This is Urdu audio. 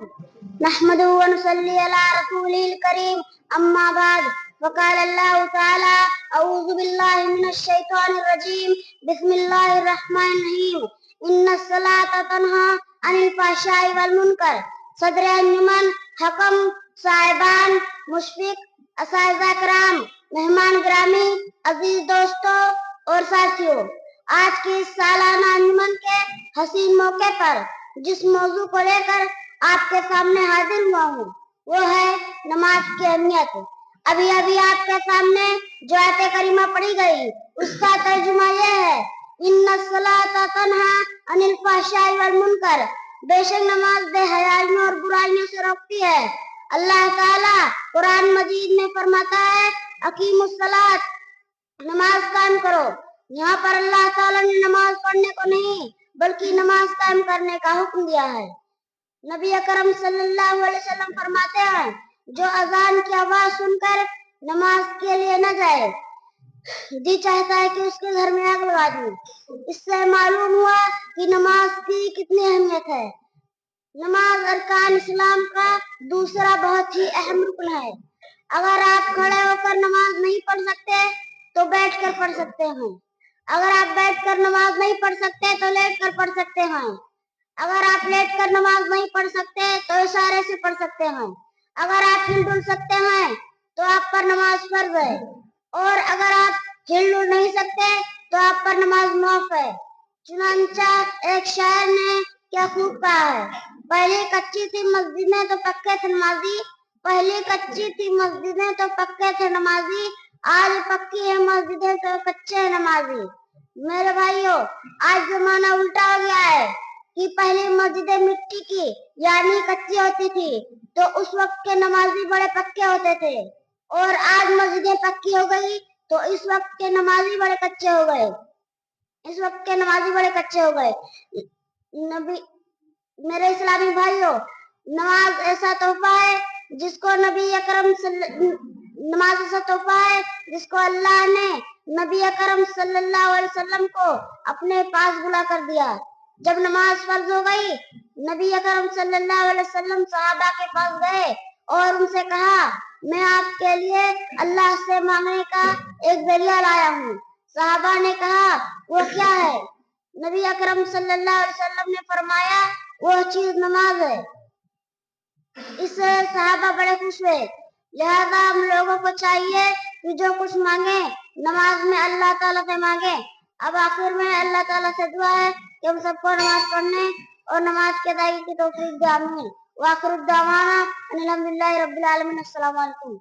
نحمده ونصلي على رسوله الكريم أما بعد وقال الله تعالى أعوذ بالله من الشيطان الرجيم بسم الله الرحمن الرحيم إن الصلاة تنهى عن الفحشاء والمنکر. صدر انجمن، حکم، صاحبان، مشفق، اساتذہ کرام، مہمان گرامی، عزیز دوستوں اور ساتھیوں، آج کی اس سالانہ انجمن کے حسین موقع پر جس موضوع کو لے کر آپ کے سامنے حاضر ہوا ہوں وہ ہے نماز کی اہمیت. ابھی آپ کے سامنے جو آیت کریمہ پڑھی گئی اس کا ترجمہ یہ ہے ان الصلاۃ تنہی عن الفحشاء والمنکر. بے شک نماز بے حیائیوں اور برائیوں سے روکتی ہے. اللہ تعالیٰ قرآن مجید میں فرماتا ہے اقیموا الصلاۃ، نماز قائم کرو. یہاں پر اللہ تعالیٰ نے نماز پڑھنے کو نہیں بلکہ نماز قائم کرنے کا حکم دیا ہے. نبی اکرم صلی اللہ علیہ وسلم فرماتے ہیں جو اذان کی آواز سن کر نماز کے لیے نہ جائے جی چاہتا ہے کہ اس کے گھر میں آگ لگا دوں. اس سے معلوم ہوا کہ نماز کی کتنی اہمیت ہے. نماز ارکان اسلام کا دوسرا بہت ہی اہم رکن ہے. اگر آپ کھڑے ہو کر نماز نہیں پڑھ سکتے تو بیٹھ کر پڑھ سکتے ہیں. اگر آپ بیٹھ کر نماز نہیں پڑھ سکتے تو لیٹ کر پڑھ سکتے ہیں. اگر آپ لیٹ کر نماز نہیں پڑھ سکتے تو اشارے سے پڑھ سکتے ہیں. اگر آپ ہل ڈل سکتے ہیں تو آپ پر نماز فرض ہے، اور اگر آپ ہل ڈل نہیں سکتے تو آپ پر نماز معاف ہے. چنانچہ ایک شاعر نے کیا خوب کہا ہے پہلی کچی تھی مسجدیں تو پکے تھے نمازی، پہلی کچی تھی مسجدیں تو پکے تھے نمازی، آج پکی ہے مسجدیں تو کچے ہیں نمازی. میرے بھائیو، آج زمانہ الٹا ہو گیا ہے کہ پہلی مسجدیں مٹی کی یعنی کچی ہوتی تھی تو اس وقت کے نمازی بڑے پکے ہوتے تھے، اور آج مسجدیں پکی ہو گئی تو اس وقت کے نمازی بڑے کچے ہو گئے. میرے اسلامی بھائیو، نماز ایسا تحفہ ہے جس کو اللہ نے نبی اکرم صلی اللہ علیہ وسلم کو اپنے پاس بلا کر دیا. جب نماز فرض ہو گئی نبی اکرم صلی اللہ علیہ وسلم صحابہ کے پاس گئے اور ان سے کہا میں آپ کے لیے اللہ سے مانگنے کا ایک ذریعہ لایا ہوں. صحابہ نے کہا وہ کیا ہے؟ نبی اکرم صلی اللہ علیہ وسلم نے فرمایا وہ چیز نماز ہے. اس سے صحابہ بڑے خوش ہوئے. لہذا ہم لوگوں کو چاہیے کہ جو کچھ مانگے نماز میں اللہ تعالیٰ سے مانگے. اب آخر میں اللہ تعالیٰ سے دعا ہے کہ ہم سب کو نماز پڑھنے اور نماز کے ادائیگی کی توفیق دے. آمین. وآخر الدعوانا ان الحمد للہ رب العالمین. السلام علیکم.